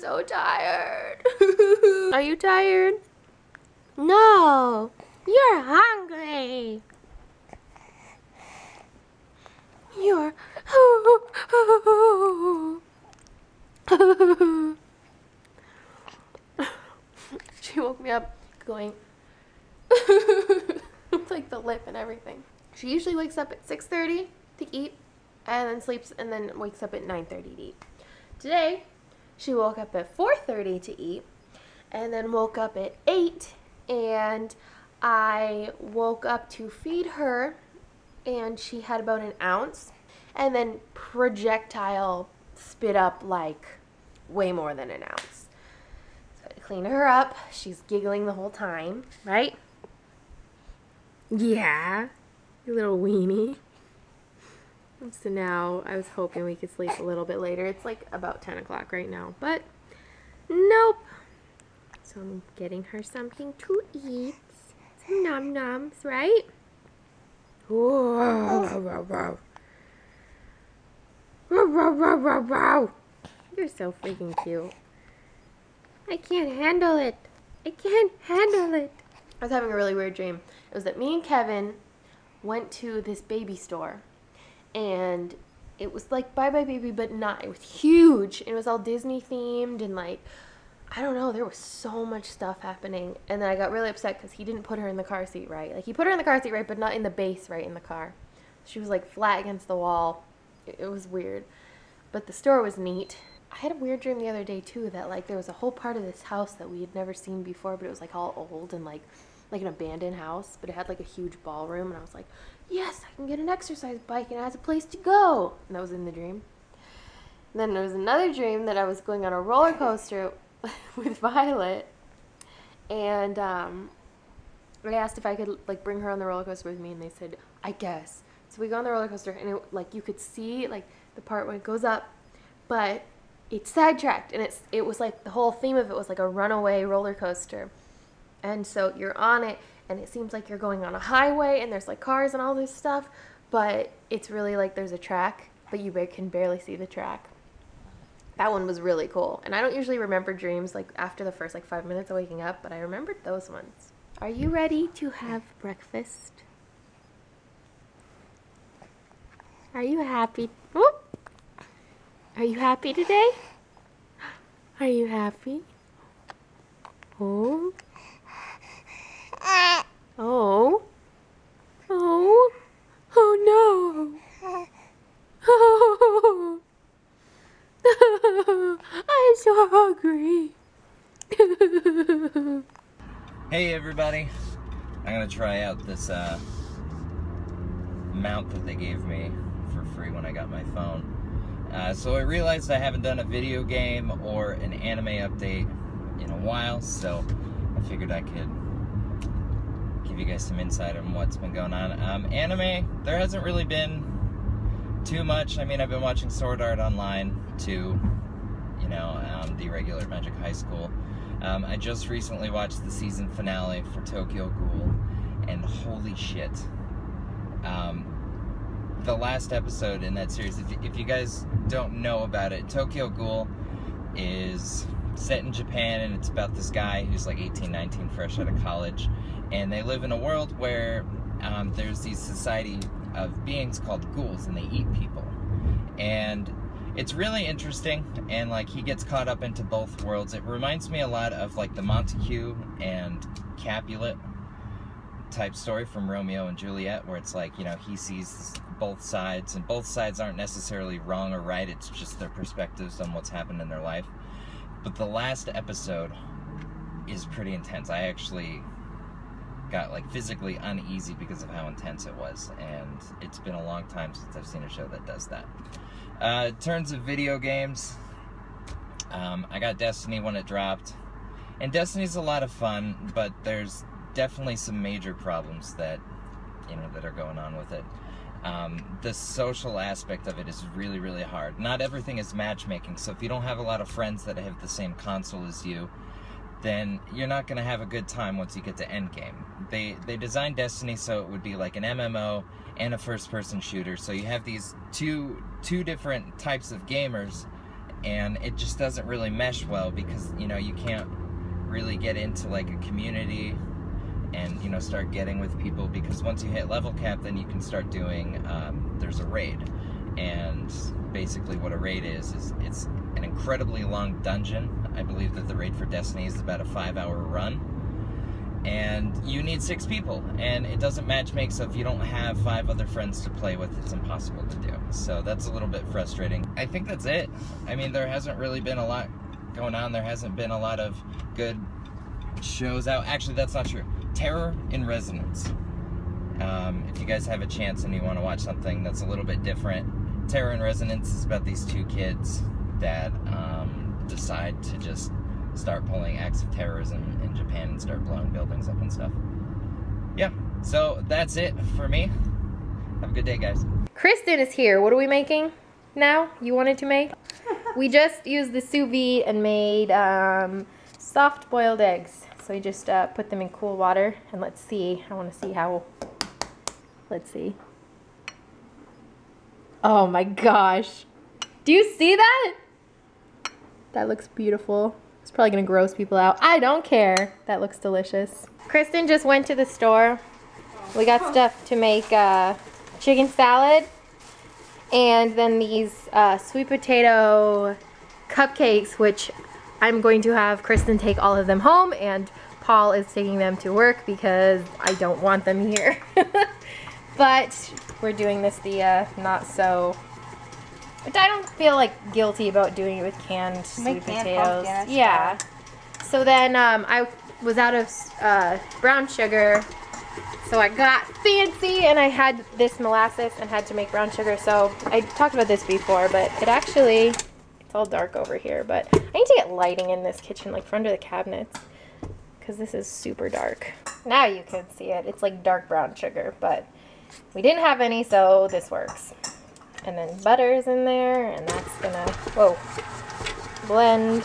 so tired. Are you tired? No, you're hungry. You're... She woke me up going like the lip and everything. She usually wakes up at 6:30 to eat and then sleeps and then wakes up at 9:30 to eat. Today, she woke up at 4:30 to eat and then woke up at 8, and I woke up to feed her and she had about an ounce and then projectile spit up like way more than an ounce. So I cleaned her up. She's giggling the whole time, right? Yeah, you little weenie. So now I was hoping we could sleep a little bit later. It's like about 10 o'clock right now, but nope. So I'm getting her something to eat. Some nom-noms, right? Whoa. You're so freaking cute. I can't handle it. I can't handle it. I was having a really weird dream. It was that me and Kevin went to this baby store, and it was like Bye Bye Baby, but not. It was huge. It was all Disney themed, and like, I don't know, there was so much stuff happening. And then I got really upset because he didn't put her in the car seat right. Like, he put her in the car seat right, but not in the base right in the car. She was like flat against the wall. It was weird. But the store was neat. I had a weird dream the other day too, that like there was a whole part of this house that we had never seen before, but it was like all old and like an abandoned house, but it had like a huge ballroom, and I was like, yes, I can get an exercise bike and it has a place to go. And that was in the dream. And then there was another dream that I was going on a roller coaster with Violet, and I asked if I could like bring her on the roller coaster with me, and they said, I guess. So we go on the roller coaster, and it, like, you could see like the part when it goes up, but it's sidetracked, and it was like the whole theme of it was like a runaway roller coaster. And so you're on it, and it seems like you're going on a highway, and there's like cars and all this stuff, but it's really like there's a track, but you can barely see the track. That one was really cool. And I don't usually remember dreams like after the first like 5 minutes of waking up, but I remembered those ones. Are you ready to have breakfast? Are you happy? Whoop. Are you happy today? Are you happy? Oh. Oh. Oh. Oh no. Oh. I'm so hungry. Hey everybody. I'm gonna try out this mount that they gave me for free when I got my phone. So I realized I haven't done a video game or an anime update in a while, so I figured I could give you guys some insight on what's been going on. Anime, there hasn't really been too much. I mean, I've been watching Sword Art Online too, you know, the regular Magic High School. I just recently watched the season finale for Tokyo Ghoul, and holy shit. The last episode in that series, if you guys don't know about it, Tokyo Ghoul is set in Japan, and it's about this guy who's like 18, 19, fresh out of college, and they live in a world where there's these society of beings called ghouls, and they eat people. And it's really interesting, and like he gets caught up into both worlds. It reminds me a lot of like the Montague and Capulet type story from Romeo and Juliet, where it's like, you know, he sees both sides, and both sides aren't necessarily wrong or right, it's just their perspectives on what's happened in their life. But the last episode is pretty intense. I actually got like physically uneasy because of how intense it was, and it's been a long time since I've seen a show that does that. In terms of video games, I got Destiny when it dropped, and Destiny's a lot of fun, but there's definitely some major problems that, you know, that are going on with it. The social aspect of it is really, really hard. Not everything is matchmaking, so if you don't have a lot of friends that have the same console as you, then you're not going to have a good time once you get to endgame. They designed Destiny so it would be like an MMO and a first-person shooter, so you have these two different types of gamers, and it just doesn't really mesh well because, you know, you can't really get into like a community and, you know, start getting with people, because once you hit level cap, then you can start doing, there's a raid. And basically what a raid is it's an incredibly long dungeon. I believe that the raid for Destiny is about a 5-hour run. And you need 6 people, and it doesn't matchmake, so if you don't have 5 other friends to play with, it's impossible to do. So that's a little bit frustrating. I think that's it. I mean, there hasn't really been a lot going on. There hasn't been a lot of good shows out. Actually, that's not true. Terror in Resonance. If you guys have a chance and you want to watch something that's a little bit different, Terror in Resonance is about these 2 kids that decide to just start pulling acts of terrorism in Japan and start blowing buildings up and stuff. Yeah, so that's it for me. Have a good day, guys. Kristen is here. What are we making now? You wanted to make? We just used the sous vide and made soft boiled eggs. So we just put them in cool water, and let's see. I want to see how. Let's see. Oh my gosh. Do you see that? That looks beautiful. It's probably gonna gross people out. I don't care. That looks delicious. Kristen just went to the store. We got stuff to make chicken salad, and then these sweet potato cupcakes, which I'm going to have Kristen take all of them home, and Paul is taking them to work because I don't want them here. But we're doing this the not so. But I don't feel like guilty about doing it with canned sweet potatoes. Yeah. So then I was out of brown sugar, so I got fancy and I had this molasses and had to make brown sugar. So I talked about this before, but it actually, it's all dark over here, but I need to get lighting in this kitchen, like for under the cabinets, because this is super dark. Now you can see it. It's like dark brown sugar, but we didn't have any, so this works. And then butter's in there, and that's gonna, whoa, blend.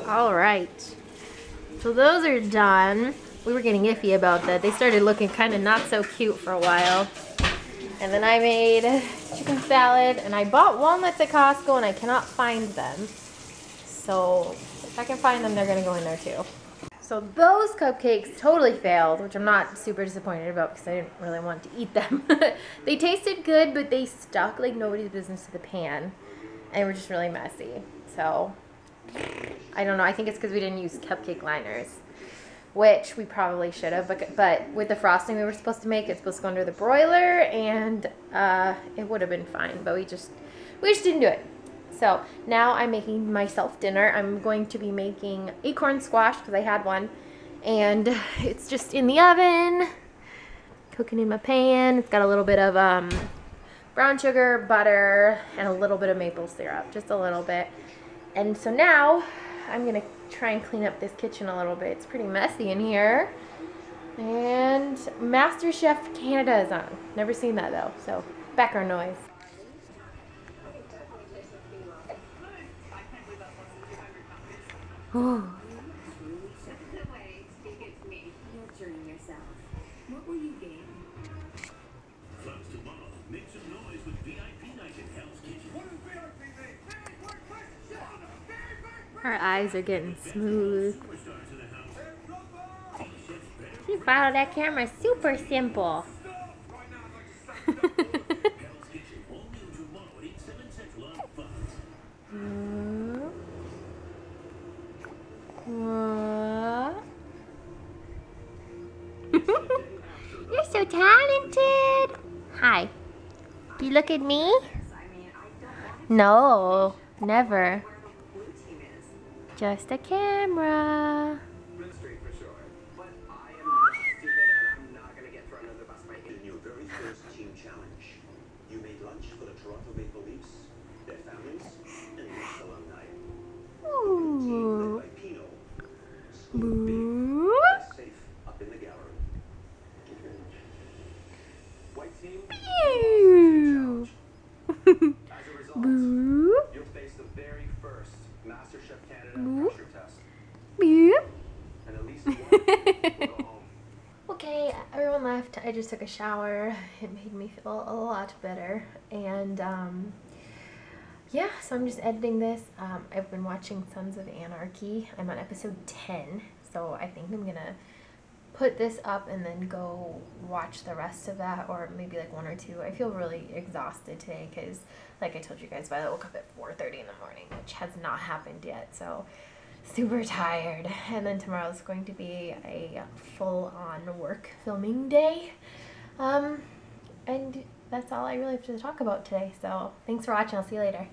All right, so those are done. We were getting iffy about that. They started looking kind of not so cute for a while. And then I made chicken salad, and I bought walnuts at Costco, and I cannot find them. So if I can find them, they're gonna go in there too. So those cupcakes totally failed, which I'm not super disappointed about because I didn't really want to eat them. They tasted good, but they stuck like nobody's business to the pan, and were just really messy. So I don't know. I think it's because we didn't use cupcake liners, which we probably should have. But with the frosting we were supposed to make, it's supposed to go under the broiler, and it would have been fine. But we just didn't do it. So now I'm making myself dinner. I'm going to be making acorn squash because I had one, and it's just in the oven, cooking in my pan. It's got a little bit of brown sugar, butter, and a little bit of maple syrup, just a little bit. And so now I'm gonna try and clean up this kitchen a little bit. It's pretty messy in here. And MasterChef Canada is on. Never seen that though, so background noise. Ooh. Her eyes are getting smooth. She followed that camera super simple. You're so talented. Hi. You look at me? No, never. Just a camera. Ooh. Boo. Pew. Boo. You'll face the very first MasterChef Canada pressure test. Boo. And at least one will go home. Okay, everyone left. I just took a shower. It made me feel a lot better. And yeah, yeah, so I'm just editing this. I've been watching Sons of Anarchy. I'm on episode 10, so I think I'm gonna put this up and then go watch the rest of that, or maybe like one or two. I feel really exhausted today because, like I told you guys, I woke up at 4:30 in the morning, which has not happened yet, so super tired. And then tomorrow's going to be a full-on work filming day. And that's all I really have to talk about today, so thanks for watching. I'll see you later.